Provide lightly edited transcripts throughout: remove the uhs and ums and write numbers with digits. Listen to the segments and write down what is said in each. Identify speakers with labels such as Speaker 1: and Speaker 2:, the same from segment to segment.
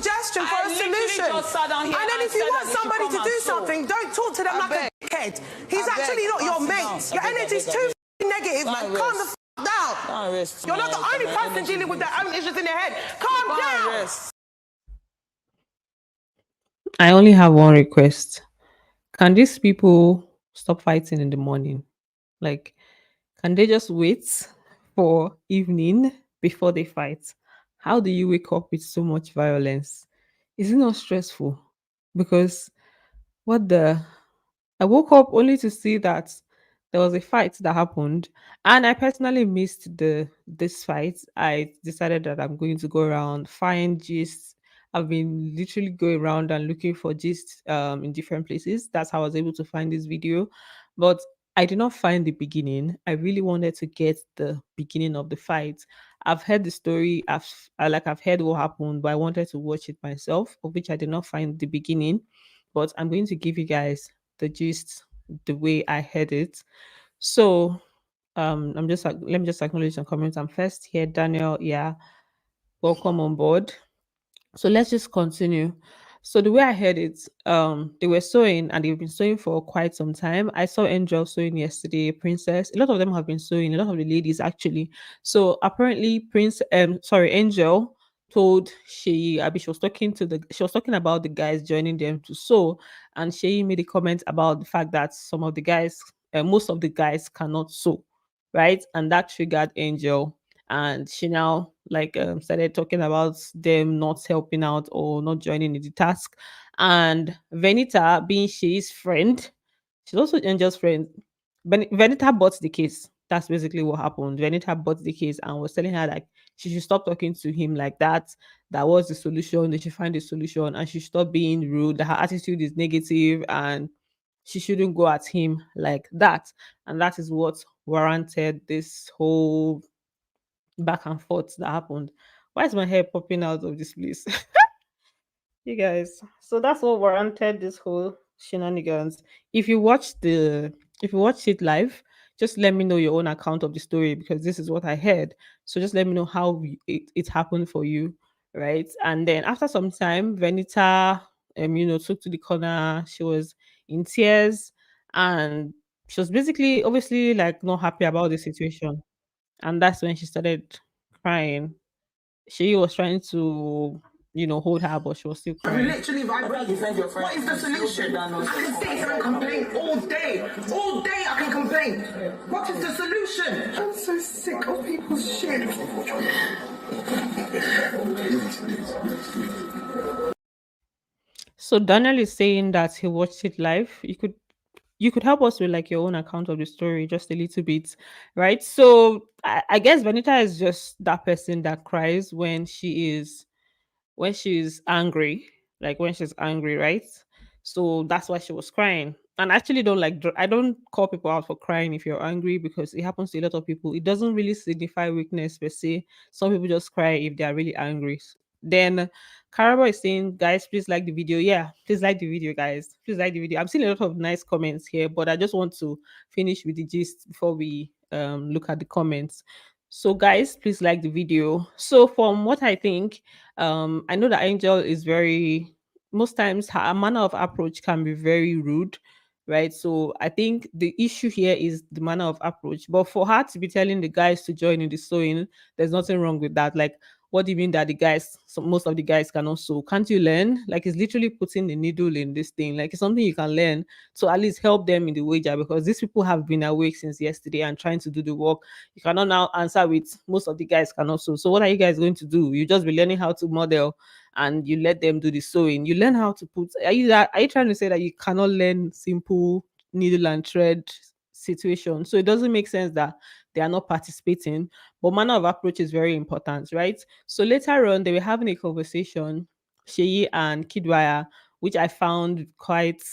Speaker 1: suggestion for
Speaker 2: I
Speaker 1: a
Speaker 2: literally
Speaker 1: solution.
Speaker 2: just sat down here
Speaker 1: And then
Speaker 2: and
Speaker 1: if you
Speaker 2: said
Speaker 1: want
Speaker 2: that they should
Speaker 1: somebody
Speaker 2: come
Speaker 1: to
Speaker 2: and
Speaker 1: do
Speaker 2: sew.
Speaker 1: something, don't talk to them
Speaker 2: I
Speaker 1: like
Speaker 2: beg.
Speaker 1: a dickhead. He's
Speaker 2: I beg.
Speaker 1: actually not your
Speaker 2: Sit
Speaker 1: mate.
Speaker 2: down.
Speaker 1: Your
Speaker 2: I beg,
Speaker 1: energy's
Speaker 2: I
Speaker 1: too
Speaker 2: beg.
Speaker 1: negative, man.
Speaker 2: Don't
Speaker 1: Calm the
Speaker 2: rest.
Speaker 1: down.
Speaker 2: Don't rest,
Speaker 1: You're not the
Speaker 2: man.
Speaker 1: only
Speaker 2: My
Speaker 1: person
Speaker 2: energy
Speaker 1: dealing with their
Speaker 2: is-
Speaker 1: own issues in their head. Calm
Speaker 2: Don't
Speaker 1: down.
Speaker 2: rest.
Speaker 3: I only have one request. Can these people stop fighting in the morning? Like, can they just wait for evening before they fight? How do you wake up with so much violence? Is it not stressful? Because what the I woke up only to see that there was a fight that happened, and I personally missed this fight. I decided that I'm going to go around find gist. I've been literally going around and looking for gist in different places. That's how I was able to find this video, but I did not find the beginning. I really wanted to get the beginning of the fight. I've heard the story. I've heard what happened, but I wanted to watch it myself, of which I did not find the beginning. But I'm going to give you guys the gist the way I heard it. So I'm just like let me just acknowledge some comments. I'm first here, Daniel. Yeah, welcome on board. So let's just continue. So the way I heard it, they were sewing and they've been sewing for quite some time. I saw Angel sewing yesterday, Princess. A lot of them have been sewing, a lot of the ladies actually. So apparently Angel told Seyi, Abi, she was talking about the guys joining them to sew, and Seyi made a comment about the fact that some of the guys, most of the guys cannot sew, right? And that triggered Angel, and she now started talking about them not helping out or not joining in the task. And Venita, being she's friend, she's also Angel's friend. Venita bought the case. That's basically what happened. Venita bought the case and was telling her like she should stop talking to him like that. That was the solution. They should find a solution, and she should stop being rude. That her attitude is negative and she shouldn't go at him like that. And that is what warranted this whole back and forth that happened. Why is my hair popping out of this place? You guys. So that's what warranted this whole shenanigans. If you watch the if you watch it live, just let me know your own account of the story, because this is what I heard. So just let me know how it happened for you, right? And then after some time, Venita took to the corner. She was in tears, and she was basically obviously like not happy about the situation. And that's when she started crying. She was trying to, hold her, but she was still
Speaker 1: You
Speaker 3: crying.
Speaker 1: literally vibrate. What is the solution? I can sit here and complain all day. All day I can complain. What is the solution? I'm so sick of people's shit.
Speaker 3: So Daniel is saying that he watched it live. You could help us with like your own account of the story just a little bit, right? So I guess Vanita is just that person that cries when she's angry, like when she's angry, right? So that's why she was crying. And I actually don't I don't call people out for crying if you're angry, because it happens to a lot of people. It doesn't really signify weakness per se. Some people just cry if they are really angry. Then Caraba is saying, guys, please like the video. Yeah, please like the video, guys. Please like the video. I'm seeing a lot of nice comments here, but I just want to finish with the gist before we look at the comments. So guys, please like the video. So from what I think, I know that Angel is very, most times her manner of approach can be very rude, right? So I think the issue here is the manner of approach. But for her to be telling the guys to join in the sewing, there's nothing wrong with that. Like, what do you mean that most of the guys cannot sew? Can't you learn? Like, it's literally putting the needle in this thing. Like, it's something you can learn to at least help them in the wager, because these people have been awake since yesterday and trying to do the work. You cannot now answer with most of the guys cannot sew. So what are you guys going to do? You just be learning how to model, and you let them do the sewing. You learn how to put. Are you trying to say that you cannot learn simple needle and thread situation? So it doesn't make sense that they are not participating. But manner of approach is very important, right? So later on, they were having a conversation, Sheyi and Kidwaya, which I found quite.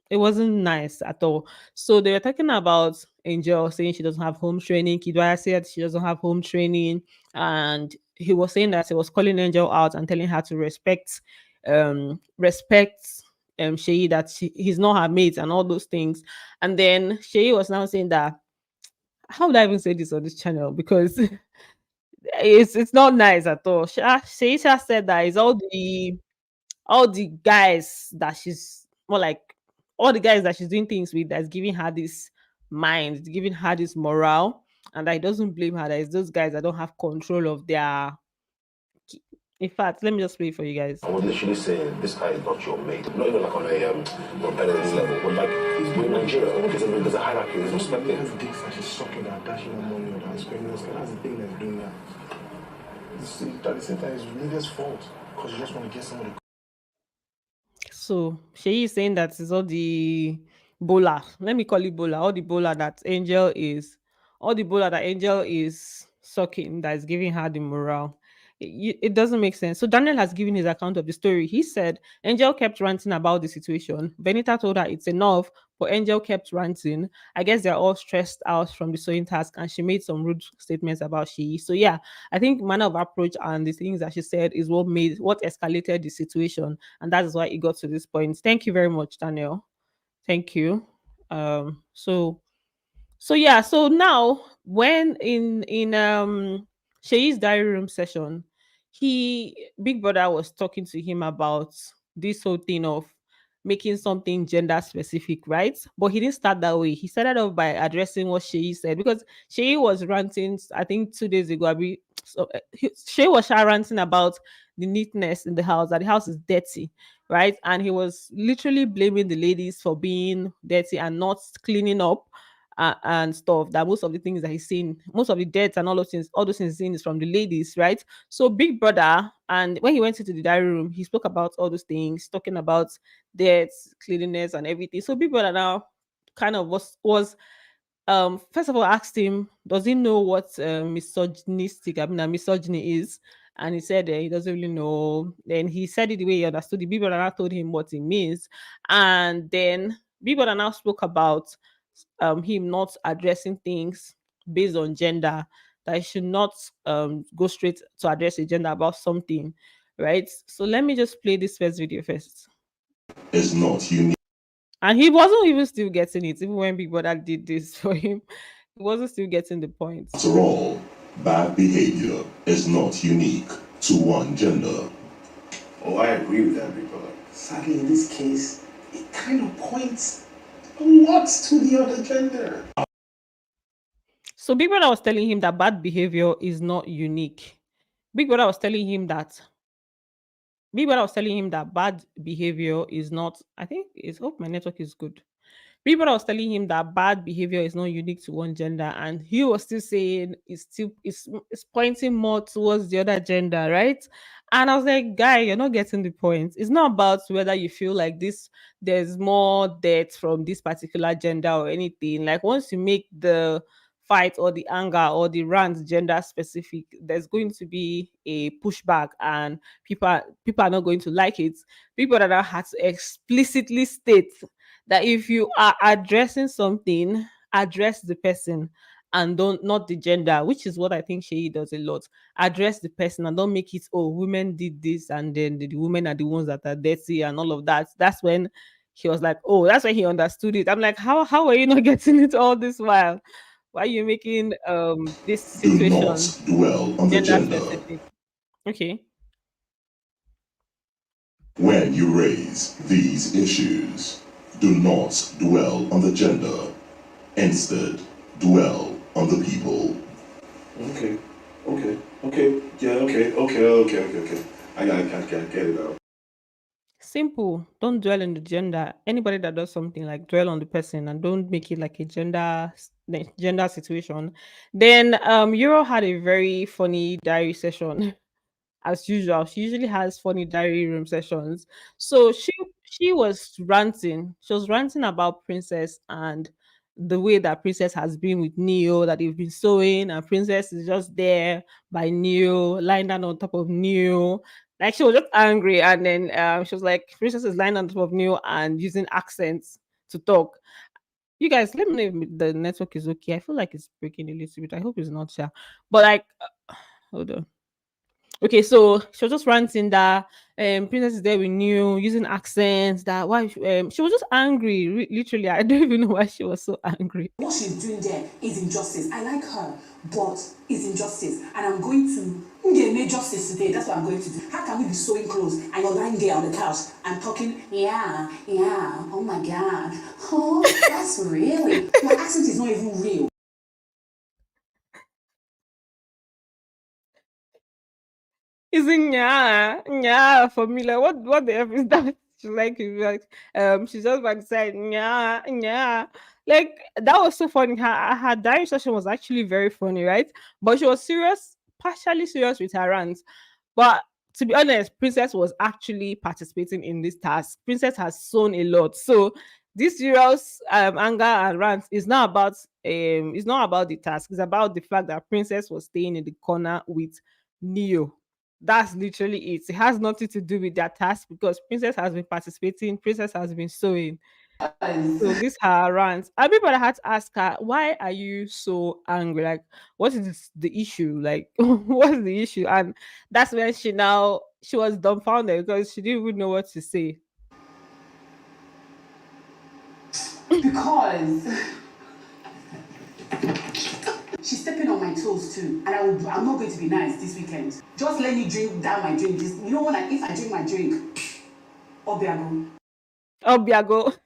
Speaker 3: It wasn't nice at all. So they were talking about Angel saying she doesn't have home training. Kidwaya said she doesn't have home training, and he was saying that he was calling Angel out and telling her to respect Sheyi, that he's not her mate and all those things. And then Sheyi was now saying that, how would I even say this on this channel? Because it's not nice at all. Sheyi just said that it's all the all the guys that she's more like all the guys that she's doing things with that's giving her this mind, giving her this morale, and that he doesn't blame her. That it's those guys that don't have control of their. In fact, let me just play it for you guys.
Speaker 2: I was literally saying, this guy is not your mate. Not even like on a competitive level, but like, we're in Nigeria. There's a hierarchy, there's respect there.
Speaker 4: That's the dicks that she's sucking that, dashing her money or that spending those. That's the thing that's doing that. At the same time, it's Nigga's fault because you just want to get somebody.
Speaker 3: So Seyi is saying that it's all the bola. Let me call it bola. All the bola that Angel is sucking that is giving her the morale. It doesn't make sense. So Daniel has given his account of the story. He said Angel kept ranting about the situation. Venita told her it's enough, but Angel kept ranting. I guess they're all stressed out from the sewing task, and she made some rude statements about she. So yeah, I think manner of approach and the things that she said is what escalated the situation, and that is why it got to this point. Thank you very much, Daniel. Thank you. So yeah, so now when in Sheyi's diary room session, Big Brother was talking to him about this whole thing of making something gender specific, right? But he didn't start that way. He started off by addressing what Sheyi said because Sheyi was ranting, I think 2 days ago. Sheyi was ranting about the neatness in the house, that the house is dirty, right? And he was literally blaming the ladies for being dirty and not cleaning up and stuff. That most of the things that he's seen, most of the debts and all those things he's seen is from the ladies, right? So Big Brother, and when he went into the diary room, he spoke about all those things, talking about debts, cleanliness, and everything. So Big Brother now kind of was first of all asked him, does he know what misogyny is? And he said he doesn't really know. Then he said it the way he understood it. Big Brother now told him what it means, and then Big Brother now spoke about him not addressing things based on gender, that he should not go straight to address a gender about something, right? So let me just play this first video first.
Speaker 5: It's not unique.
Speaker 3: And he wasn't even still getting it, even when Big Brother did this for him. He wasn't still getting the point.
Speaker 5: After all, bad behavior is not unique to one gender.
Speaker 4: Oh, I agree with that, Big Brother. Sadly, in this case, it kind of points a lot to the other gender.
Speaker 3: So Big Brother was telling him that bad behavior is not unique. Big Brother was telling him that bad behavior is not, I think it's, hope my network is good. People was telling him that bad behavior is not unique to one gender, and he was still saying it's pointing more towards the other gender, right? And I was like, guy, you're not getting the point. It's not about whether you feel like there's more death from this particular gender or anything. Like once you make the fight or the anger or the rant gender specific, there's going to be a pushback, and people are not going to like it. People that now had to explicitly state that if you are addressing something, address the person and don't not the gender, which is what I think Sheyi does a lot. Address the person and don't make it, oh, women did this and then the women are the ones that are dirty and all of that. That's when he was like, oh, that's when he understood it. I'm like, how are you not getting it all this while? Why are you making this
Speaker 5: Do
Speaker 3: situation
Speaker 5: not dwell on the
Speaker 3: gender
Speaker 5: gender.
Speaker 3: specific? Okay.
Speaker 5: When you raise these issues, do not dwell on the gender. Instead, dwell on the people.
Speaker 4: Okay. Yeah, okay. I get it out.
Speaker 3: Simple. Don't dwell on the gender. Anybody that does something, like, dwell on the person and don't make it like a gender situation. Then Euro had a very funny diary session. As usual, she usually has funny diary room sessions. So she was ranting. She was ranting about Princess and the way that Princess has been with Neo, that they've been sewing, and Princess is just there by Neo, lying down on top of Neo. Like, she was just angry, and then she was like, Princess is lying on top of Neo and using accents to talk. You guys, let me know if the network is okay. I feel like it's breaking a little bit. I hope it's not, sure. But like, hold on. Okay, so she was just ranting that Princess is there with you, using accents. That why she was just angry. Literally, I don't even know why she was so angry.
Speaker 1: What she's doing there is injustice. I like her, but it's injustice. And I'm going to
Speaker 6: They made justice today. That's what I'm going to do. How can we be sewing clothes and you're lying there on the couch and talking, yeah, oh my God. Oh, that's really. Your accent is not even real.
Speaker 3: Isn't yeah for me? Like what the F is that? She's just like said yeah. Like that was so funny. Her diary session was actually very funny, right? But she was serious, partially serious with her rants. But to be honest, Princess was actually participating in this task. Princess has sown a lot. So this serious anger and rant is not about it's not about the task. It's about the fact that Princess was staying in the corner with Neo. That's literally it. It has nothing to do with their task because Princess has been participating, Princess has been sewing. So this her rant. And people had to ask her, why are you so angry? Like, what is the issue? Like, what's the issue? And that's when she was dumbfounded because she didn't even know what to say.
Speaker 6: Because she's stepping on my toes too. And I'm not going to be nice this weekend. Just let me drink down my drink. You know when if I drink my drink, Obiago.
Speaker 3: Obiago.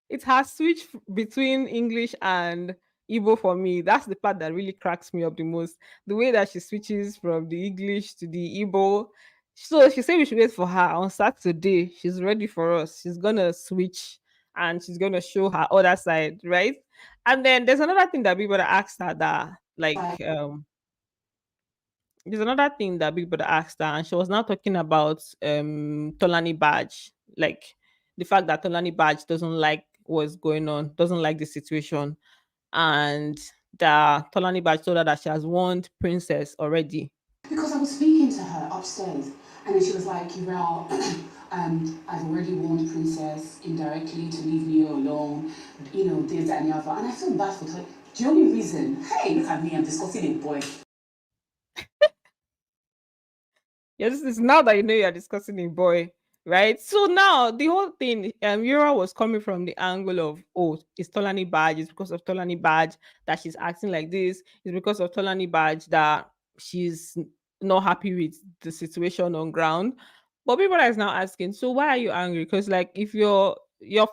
Speaker 3: It has switched between English and Igbo for me. That's the part that really cracks me up the most. The way that she switches from the English to the Igbo. So she said we should wait for her on Saturday. She's ready for us. She's gonna switch and she's gonna show her other side, right? And then there's another thing that people asked her that there's another thing that Big Brother asked her, and she was now talking about Tolani Badge, like the fact that Tolani Badge doesn't like what's going on, doesn't like the situation, and that Tolani Badge told her that she has warned Princess already.
Speaker 6: Because I was speaking to her upstairs, and then she was like, Uriel, I've already warned Princess indirectly to leave Leo alone, you know, this, that, and the other. And I feel bad for her. The only reason, hey, look at me, I'm discussing a boy.
Speaker 3: Yes, this is now that you know you're discussing a boy, right? So now the whole thing, Yura was coming from the angle of, oh, it's Tolani Badge, it's because of Tolani Badge that she's acting like this, it's because of Tolani Badge that she's not happy with the situation on ground. But people is now asking, so why are you angry? Because like if you're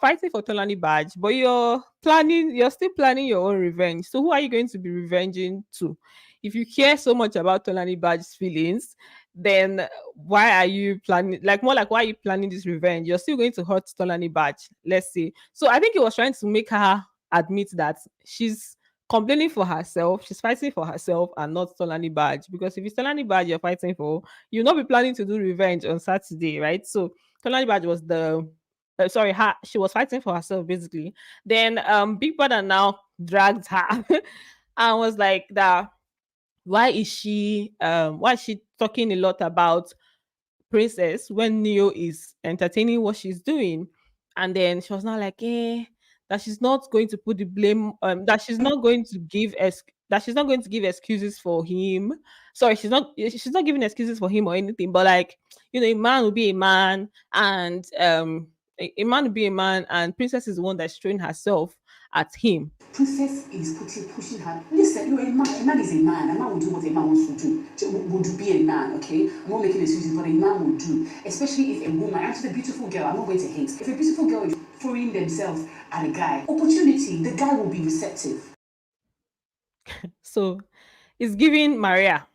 Speaker 3: fighting for Tolani Badge, but you're still planning your own revenge. So who are you going to be revenging to? If you care so much about Tolani Badge's feelings, then why are you planning, like more like why are you planning this revenge? You're still going to hurt Tolani Badge, let's say. So I think he was trying to make her admit that she's complaining for herself, she's fighting for herself and not Tolani Badge. Because if it's Tolani Badge you're fighting for, you'll not be planning to do revenge on Saturday, right? So Tolani Badge was she was fighting for herself basically. Then Big Brother now dragged her and was like that why is she talking a lot about Princess when Neo is entertaining what she's doing? And then she was not like, that she's not going to put the blame, that she's not going to that she's not going to give excuses for him. Sorry, she's not giving excuses for him or anything, but like, a man will be a man, and a man will be a man, and Princess is the one that's throwing herself at him.
Speaker 6: Princess is pushing her. Listen, you know, a man is a man. A man will do what a man wants to do. Would be a man, okay? I'm not making excuses, but a man will do. Especially if a woman, and she's a beautiful girl, I'm not going to hate. If a beautiful girl is throwing themselves at a guy, opportunity, the guy will be receptive.
Speaker 3: So it's giving Maria.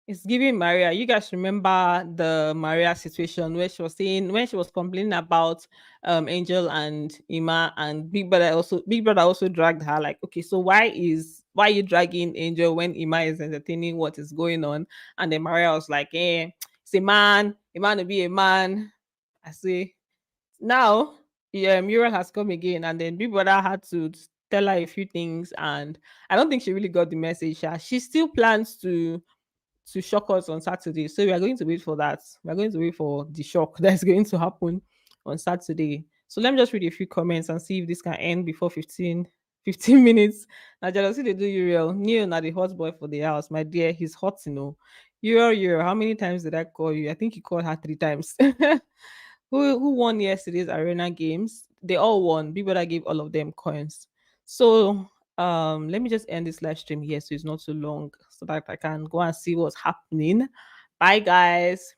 Speaker 3: It's giving Maria. You guys remember the Maria situation where she was saying, when she was complaining about Angel and Ima, and Big Brother also dragged her, like, okay, so why are you dragging Angel when Ima is entertaining what is going on? And then Maria was like, it's a man will be a man. I say now, yeah, Uriel has come again, and then Big Brother had to tell her a few things, and I don't think she really got the message. She still plans to shock us on Saturday. So we are going to wait for that. We are going to wait for the shock that's going to happen on Saturday. So let me just read a few comments and see if this can end before 15 minutes. Now, jealousy they do Uriel. Neil, now the hot boy for the house. My dear, he's hot, Uriel, how many times did I call you? I think he called her 3 times. Who won yesterday's arena games? They all won. Big Brother gave all of them coins. So let me just end this live stream here so it's not too long. so that I can go and see what's happening. Bye, guys.